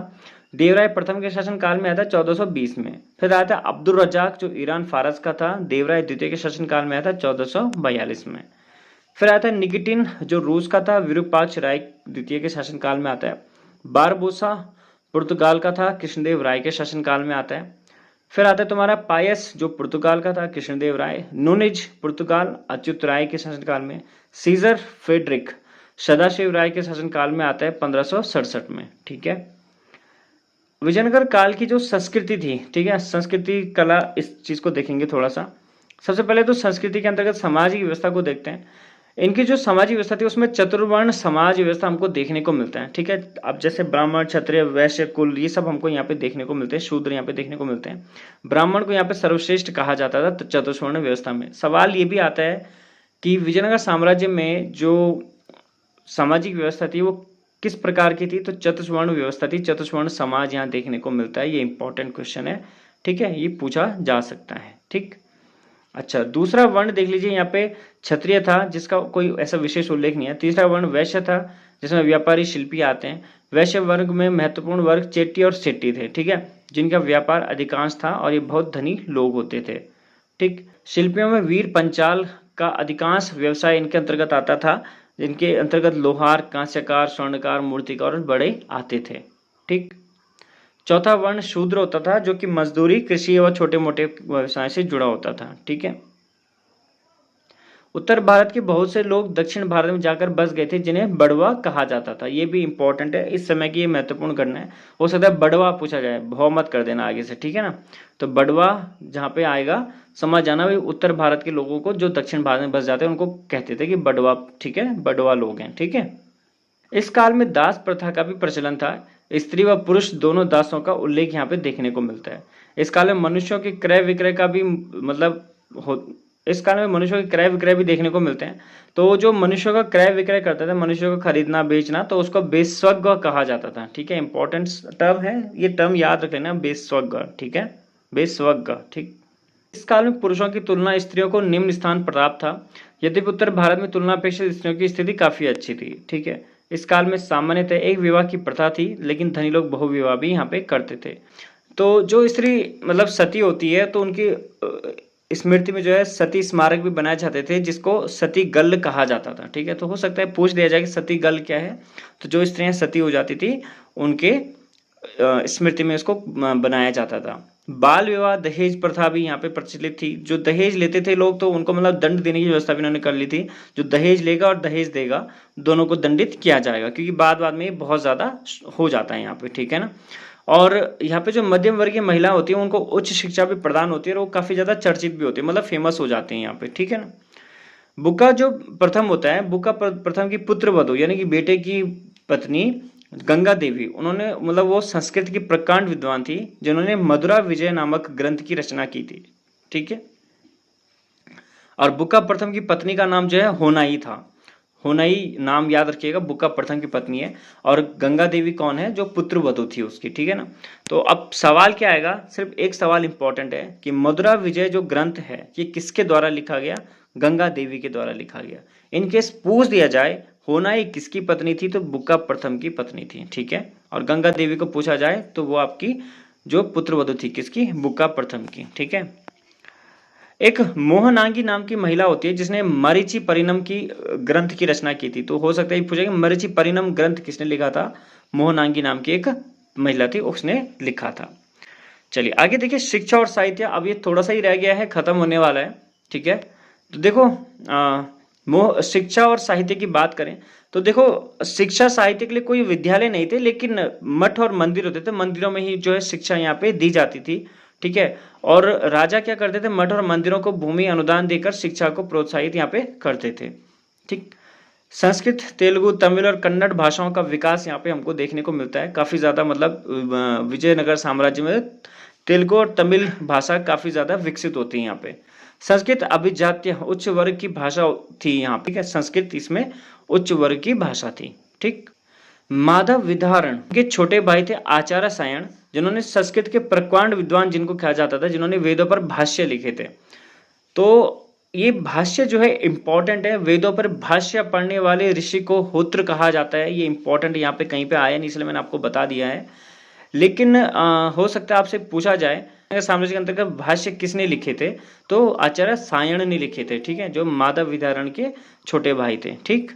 देवराय प्रथम के शासन काल में आया था 1420 में। फिर आया था अब्दुल रजाक जो ईरान फारस का था, देवराय द्वितीय के शासन काल में आया था 1442 में। फिर आता है निकिटिन जो रूस का था, विरूपाक्ष राय द्वितीय के शासन काल में आता है। बारबोसा पुर्तगाल का था, कृष्णदेव राय के शासन काल में आता है। फिर आता है तुम्हारा पायस जो पुर्तगाल का था, कृष्णदेव राय। नूनिज पुर्तगाल, अच्युत राय के शासनकाल में। सीजर फेडरिक सदाशिव राय के शासनकाल में आता है 1567 में। ठीक है, विजयनगर काल की जो संस्कृति थी, ठीक है, संस्कृति कला, इस चीज को देखेंगे थोड़ा सा। सबसे पहले तो संस्कृति के अंतर्गत सामाजिक व्यवस्था को देखते हैं। इनकी जो सामाजिक व्यवस्था थी उसमें चतुर्वर्ण समाज व्यवस्था हमको देखने को मिलता है, ठीक है। अब जैसे ब्राह्मण, क्षत्रिय, वैश्य, कुल, ये सब हमको यहाँ पे देखने को मिलते हैं, शूद्र यहाँ पे देखने को मिलते हैं। ब्राह्मण को यहाँ पे सर्वश्रेष्ठ कहा जाता था चतुर्वर्ण व्यवस्था में। सवाल ये भी आता है कि विजयनगर साम्राज्य में जो सामाजिक व्यवस्था थी वो किस प्रकार की थी, तो चतुर्वर्ण व्यवस्था थी, चतुर्वर्ण समाज यहाँ देखने को मिलता है। ये इंपॉर्टेंट क्वेश्चन है, ठीक है, ये पूछा जा सकता है, ठीक। अच्छा, दूसरा वर्ण देख लीजिए, यहाँ पे क्षत्रिय था जिसका कोई ऐसा विशेष उल्लेख नहीं है। तीसरा वर्ण वैश्य था जिसमें व्यापारी शिल्पी आते हैं। वैश्य वर्ग में महत्वपूर्ण वर्ग चेट्टी और सेट्टी थे, ठीक है, जिनका व्यापार अधिकांश था और ये बहुत धनी लोग होते थे, ठीक। शिल्पियों में वीर पंचाल का अधिकांश व्यवसाय इनके अंतर्गत आता था, जिनके अंतर्गत लोहार, कांस्यकार, स्वर्णकार, मूर्तिकार और बड़े आते थे, ठीक। चौथा वर्ण शूद्र होता था जो कि मजदूरी, कृषि व छोटे मोटे व्यवसाय से जुड़ा होता था, ठीक है। उत्तर भारत के बहुत से लोग दक्षिण भारत में जाकर बस गए थे जिन्हें बड़वा कहा जाता था। ये भी इंपॉर्टेंट है, इस समय की ये महत्वपूर्ण घटना है। हो सकता है बड़वा पूछा जाए, भाव मत कर देना आगे से, ठीक है ना। तो बड़वा जहाँ पे आएगा समझ जाना, भाई उत्तर भारत के लोगों को जो दक्षिण भारत में बस जाते हैं उनको कहते थे कि बड़वा, ठीक है, बड़वा लोग हैं, ठीक है। इस काल में दास प्रथा का भी प्रचलन था। स्त्री व पुरुष दोनों दासों का उल्लेख यहाँ पे देखने को मिलता है। इस काल में मनुष्यों के क्रय विक्रय का भी इस काल में मनुष्यों के क्रय विक्रय भी देखने को मिलते हैं। तो जो मनुष्यों का क्रय विक्रय करते थे, मनुष्यों को खरीदना बेचना, तो उसको बेस्वग कहा जाता था, ठीक है। इंपॉर्टेंट टर्म है, ये टर्म याद रख लेना, बेस्वग, ठीक है, बेस्वग, ठीक। इस काल में पुरुषों की तुलना स्त्रियों को निम्न स्थान प्राप्त था। यद्यपि उत्तर भारत में तुलना अपेक्षित स्त्रियों की स्थिति काफी अच्छी थी, ठीक है। इस काल में सामान्यतः एक विवाह की प्रथा थी, लेकिन धनी लोग बहुविवाह भी यहाँ पे करते थे। तो जो स्त्री सती होती है तो उनकी स्मृति में जो है सती स्मारक भी बनाए जाते थे, जिसको सती गल कहा जाता था, ठीक है। तो हो सकता है पूछ दिया जाए कि सती गल क्या है। तो जो स्त्रियां सती हो जाती थी उनके स्मृति में इसको बनाया जाता था। बाल विवाह, दहेज प्रथा भी यहाँ पे प्रचलित थी। जो दहेज लेते थे लोग तो उनको दंड देने की व्यवस्था भी इन्होंने कर ली थी। जो दहेज लेगा और दहेज देगा दोनों को दंडित किया जाएगा, क्योंकि बाद में बहुत ज्यादा हो जाता है यहाँ पे, ठीक है ना। और यहाँ पे जो मध्यम वर्गीय महिला होती है उनको उच्च शिक्षा भी प्रदान होती है और वो काफी ज्यादा चर्चित भी होती है, फेमस हो जाते हैं यहाँ पे, ठीक है ना। बुक्का जो प्रथम होता है, बुक्का प्रथम की पुत्र वधू यानी कि बेटे की पत्नी गंगा देवी, उन्होंने वो संस्कृत की प्रकांड विद्वान थी जिन्होंने मधुरा विजय नामक ग्रंथ की रचना की थी, ठीक है। और बुक्का प्रथम की पत्नी का नाम जो है होनाई था। होनाई नाम याद रखिएगा, बुक्का प्रथम की पत्नी है। और गंगा देवी कौन है, जो पुत्र वधू थी उसकी, ठीक है ना। तो अब सवाल क्या आएगा, सिर्फ एक सवाल इंपॉर्टेंट है कि मधुरा विजय जो ग्रंथ है ये किसके द्वारा लिखा गया, गंगा देवी के द्वारा लिखा गया। इनकेस पूछ दिया जाए होनाई किसकी पत्नी थी, तो बुक्का प्रथम की पत्नी थी, ठीक है। और गंगा देवी को पूछा जाए तो वो आपकी जो पुत्र वधू थी किसकी, बुक्का प्रथम की, ठीक है। एक मोहनांगी नाम की महिला होती है जिसने मरीचि परिणम की ग्रंथ की रचना की थी। तो हो सकता है पूछेगा मरीचि परिणम ग्रंथ किसने लिखा था, मोहनांगी नाम की एक महिला थी उसने लिखा था। चलिए आगे देखिए, शिक्षा और साहित्य। अब ये थोड़ा सा ही रह गया है, खत्म होने वाला है, ठीक है। तो देखो शिक्षा और साहित्य की बात करें तो देखो, शिक्षा साहित्य के लिए कोई विद्यालय नहीं थे, लेकिन मठ और मंदिर होते थे। मंदिरों में ही जो है शिक्षा यहाँ पे दी जाती थी, ठीक है। और राजा क्या करते थे, मठ और मंदिरों को भूमि अनुदान देकर शिक्षा को प्रोत्साहित यहाँ पे करते थे, ठीक। संस्कृत, तेलुगु, तमिल और कन्नड़ भाषाओं का विकास यहाँ पे हमको देखने को मिलता है काफी ज्यादा। विजयनगर साम्राज्य में तेलुगु और तमिल भाषा काफी ज्यादा विकसित होती है यहाँ पे। संस्कृत अभिजात्य उच्च वर्ग की भाषा थी यहाँ पे, ठीक है। संस्कृत इसमें उच्च वर्ग की भाषा थी, ठीक। माधव विधारण के छोटे भाई थे आचार्य सायण, जिन्होंने संस्कृत के प्रकांड विद्वान जिनको कहा जाता था, जिन्होंने वेदों पर भाष्य लिखे थे। तो ये भाष्य जो है इंपॉर्टेंट है, वेदों पर भाष्य पढ़ने वाले ऋषि को होत्र कहा जाता है। ये इंपॉर्टेंट यहाँ पे कहीं पे आया नहीं, इसलिए मैंने आपको बता दिया है। लेकिन हो सकता है आपसे पूछा जाए साम्राज्य के अंतर्गत भाष्य किसने लिखे थे, तो आचार्य सायण ने लिखे थे, ठीक है, जो माधव विधारण के छोटे भाई थे, ठीक।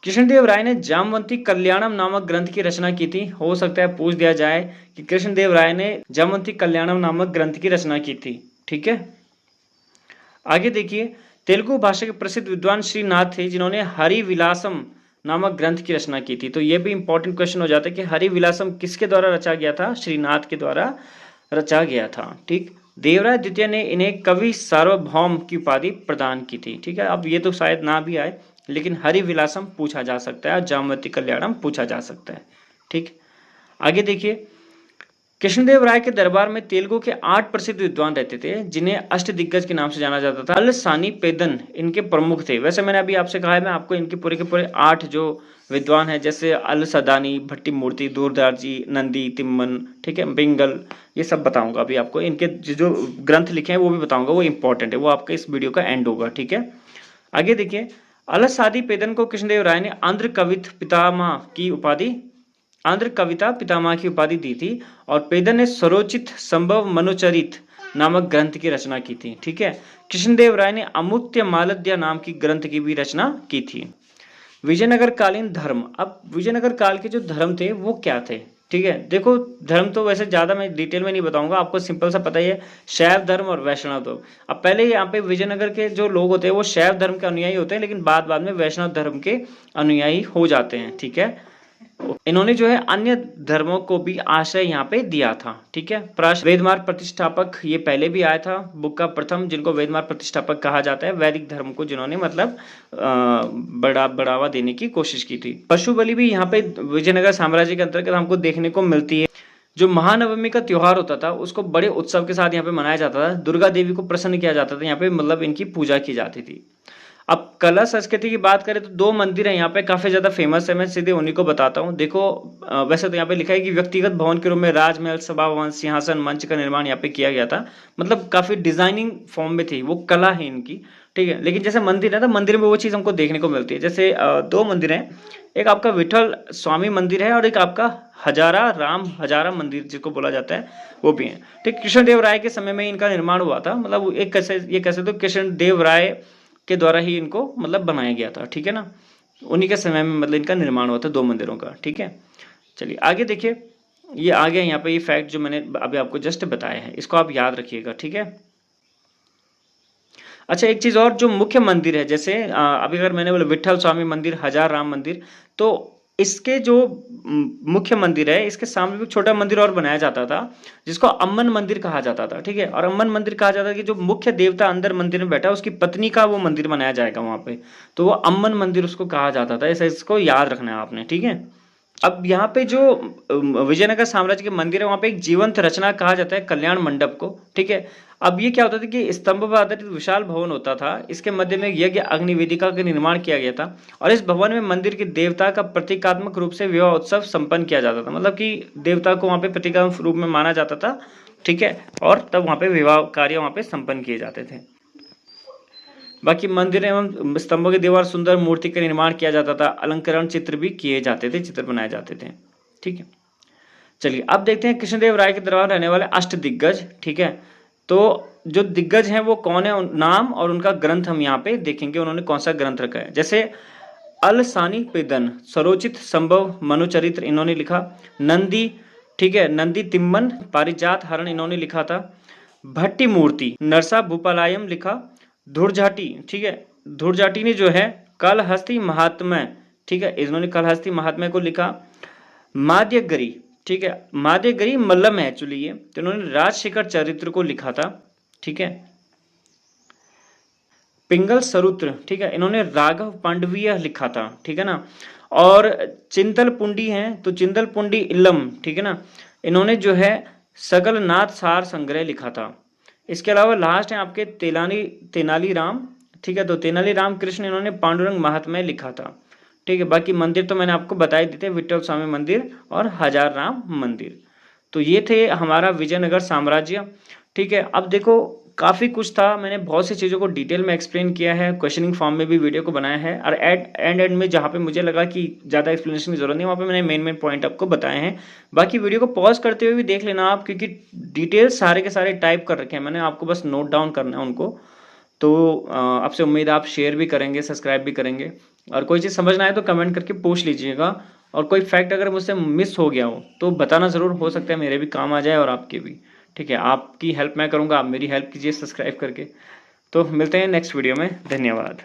कृष्णदेव राय ने जामवंती कल्याणम नामक ग्रंथ की रचना की थी। हो सकता है पूछ दिया जाए कि कृष्णदेव राय ने जामवंती कल्याणम नामक ग्रंथ की रचना की थी, ठीक है। आगे देखिए, तेलुगु भाषा के प्रसिद्ध विद्वान श्रीनाथ थे जिन्होंने हरिविलासम नामक ग्रंथ की रचना की थी। तो यह भी इंपॉर्टेंट क्वेश्चन हो जाता है कि हरिविलासम किसके द्वारा रचा गया था, श्रीनाथ के द्वारा रचा गया था, ठीक। देवराय द्वितीय ने इन्हें कवि सार्वभौम की उपाधि प्रदान की थी। ठीक है, अब ये तो शायद ना भी आए, लेकिन हरिविलासम पूछा जा सकता है, जामवती कल्याणम पूछा जा सकता है। ठीक, आगे देखिए, कृष्णदेव राय के दरबार में तेलुगु के 8 प्रसिद्ध विद्वान रहते थे, जिन्हें अष्टदिग्गज के नाम से जाना जाता था। अलसानी पेदन इनके प्रमुख थे। वैसे मैंने अभी आपसे कहा है, मैं आपको इनके पूरे के पूरे 8 जो विद्वान हैं, जैसे अल सदानी, भट्टी मूर्ति, दूरदार्जी, नंदी, तिम्मन, ठीक है, बिंगल, ये सब बताऊंगा अभी आपको। इनके जो ग्रंथ लिखे हैं वो भी बताऊंगा, वो इंपॉर्टेंट है, वो आपका इस वीडियो का एंड होगा। ठीक है, आगे देखिए, अलसादी पेदन को कृष्णदेव राय ने आंध्र कवित पितामह की उपाधि आंध्र कविता पितामह की उपाधि दी थी, और पेदन ने स्वरोचित संभव मनुचरित नामक ग्रंथ की रचना की थी। ठीक है, कृष्णदेव राय ने अमुत्य मालद्या नाम की ग्रंथ की भी रचना की थी। विजयनगर कालीन धर्म। अब विजयनगर काल के जो धर्म थे वो क्या थे? ठीक है, देखो धर्म तो वैसे ज्यादा मैं डिटेल में नहीं बताऊंगा, आपको सिंपल सा पता ही है, शैव धर्म और वैष्णव धर्म। अब पहले यहाँ पे विजयनगर के जो लोग होते हैं वो शैव धर्म के अनुयायी होते हैं, लेकिन बाद में वैष्णव धर्म के अनुयायी हो जाते हैं। ठीक है, इन्होंने जो है अन्य धर्मों को भी आश्रय यहाँ पे दिया था। ठीक है, वेदमार्ग प्रतिष्ठापक ये पहले भी आया था, बुक का प्रथम, जिनको वेदमार्ग प्रतिष्ठापक कहा जाता है, वैदिक धर्म को जिन्होंने मतलब बढ़ावा देने की कोशिश की थी। पशु बलि भी यहाँ पे विजयनगर साम्राज्य के अंतर्गत हमको देखने को मिलती है। जो महानवमी का त्योहार होता था उसको बड़े उत्सव के साथ यहाँ पे मनाया जाता था। दुर्गा देवी को प्रसन्न किया जाता था यहाँ पे, मतलब इनकी पूजा की जाती थी। अब कला संस्कृति की बात करें तो 2 मंदिर है यहाँ पे काफी ज्यादा फेमस है, मैं सीधे उन्हीं को बताता हूँ। देखो वैसे तो यहाँ पे लिखा है कि व्यक्तिगत भवन के रूप में राजमहल, सभा भवन, सिंहासन, मंच का निर्माण यहाँ पे किया गया था, मतलब काफी डिजाइनिंग फॉर्म में थी, वो कला है इनकी। ठीक है, लेकिन जैसे मंदिर है ना, मंदिर में वो चीज हमको देखने को मिलती है। जैसे 2 मंदिर है, एक आपका विठल स्वामी मंदिर है और एक आपका हजारा मंदिर जिसको बोला जाता है वो भी है। ठीक, कृष्णदेव राय के समय में इनका निर्माण हुआ था, मतलब एक कैसे ये कैसे तो कृष्णदेव राय के द्वारा ही इनको मतलब बनाया गया था। ठीक है ना, उन्हीं के समय में मतलब इनका निर्माण हुआ था 2 मंदिरों का। ठीक है, चलिए आगे देखिए, ये आ गया यहाँ पे ये फैक्ट जो मैंने अभी आपको जस्ट बताया है, इसको आप याद रखिएगा। ठीक है, अच्छा एक चीज और, जो मुख्य मंदिर है, जैसे अभी अगर मैंने बोला विठल स्वामी मंदिर, हजार राम मंदिर, तो इसके जो मुख्य मंदिर है, इसके सामने भी छोटा मंदिर और बनाया जाता था जिसको अम्मन मंदिर कहा जाता था। ठीक है, और अम्मन मंदिर कहा जाता है कि जो मुख्य देवता अंदर मंदिर में बैठा है उसकी पत्नी का वो मंदिर बनाया जाएगा वहां पे, तो वो अम्मन मंदिर उसको कहा जाता था। ऐसा इसको याद रखना है आपने। ठीक है, अब यहाँ पे जो विजयनगर साम्राज्य के मंदिर है वहां पे एक जीवंत रचना कहा जाता है कल्याण मंडप को। ठीक है, अब ये क्या होता था कि स्तंभ पर आधारित विशाल भवन होता था, इसके मध्य में यज्ञ अग्निवेदिका का निर्माण किया गया था, और इस भवन में मंदिर के देवता का प्रतीकात्मक रूप से विवाह उत्सव संपन्न किया जाता था, मतलब कि देवता को वहां पे प्रतीकात्मक रूप में माना जाता था। ठीक है, और तब वहां पे विवाह कार्य वहां पे संपन्न किए जाते थे। बाकी मंदिर एवं स्तंभों के दीवार सुंदर मूर्ति का निर्माण किया जाता था, अलंकरण चित्र भी किए जाते थे, चित्र बनाए जाते थे। ठीक है, चलिए अब देखते हैं कृष्णदेव राय के दरबार रहने वाले अष्ट दिग्गज। ठीक है, तो जो दिग्गज हैं वो कौन है, नाम और उनका ग्रंथ हम यहाँ पे देखेंगे, उन्होंने कौन सा ग्रंथ रखा है। जैसे अलसानी पेदन स्वरोचित संभव मनुचरित्र इन्होंने लिखा। नंदी, ठीक है, नंदी तिम्मन पारिजात हरण इन्होंने लिखा था। भट्टी मूर्ति नरसा भूपालायम लिखा। धुरझाटी, ठीक है, धुरझाटी ने जो है कालहस्ती महात्म्य, ठीक है, इन्होंने कालहस्ती महात्म्य को लिखा। माध्यगरी, ठीक है, माध्यगरी मल्लम है एक्चुअली ये, तो इन्होंने राजशेखर चरित्र को लिखा था। ठीक है, पिंगल सरुत्र, ठीक है, इन्होंने राघव पांडवीय लिखा था। ठीक है ना, और चिंतल पुंडी हैं तो चिंतल पुंडी इल्लम, ठीक है ना, इन्होंने जो है सकल नाथ सार संग्रह लिखा था। इसके अलावा लास्ट है आपके तेनाली राम, ठीक है, तो तेनाली राम कृष्ण इन्होंने पांडुरंग महात्म्य लिखा था। ठीक है, बाकी मंदिर तो मैंने आपको बता ही दिए थे, विठल स्वामी मंदिर और हजार राम मंदिर। तो ये थे हमारा विजयनगर साम्राज्य। ठीक है, अब देखो काफी कुछ था, मैंने बहुत सी चीजों को डिटेल में एक्सप्लेन किया है, क्वेश्चनिंग फॉर्म में भी वीडियो को बनाया है, और एंड में जहाँ पे मुझे लगा कि ज्यादा एक्सप्लेनेशन की जरूरत नहीं, वहाँ पे मैंने मेन पॉइंट आपको बताए हैं। बाकी वीडियो को पॉज करते हुए भी देख लेना आप, क्योंकि डिटेल्स सारे के सारे टाइप कर रखे हैं मैंने, आपको बस नोट डाउन करना है उनको। तो आपसे उम्मीद है आप शेयर भी करेंगे, सब्सक्राइब भी करेंगे, और कोई चीज़ समझना है तो कमेंट करके पूछ लीजिएगा, और कोई फैक्ट अगर मुझसे मिस हो गया हो तो बताना ज़रूर, हो सकता है मेरे भी काम आ जाए और आपके भी। ठीक है, आपकी हेल्प मैं करूँगा, आप मेरी हेल्प कीजिए सब्सक्राइब करके। तो मिलते हैं नेक्स्ट वीडियो में, धन्यवाद।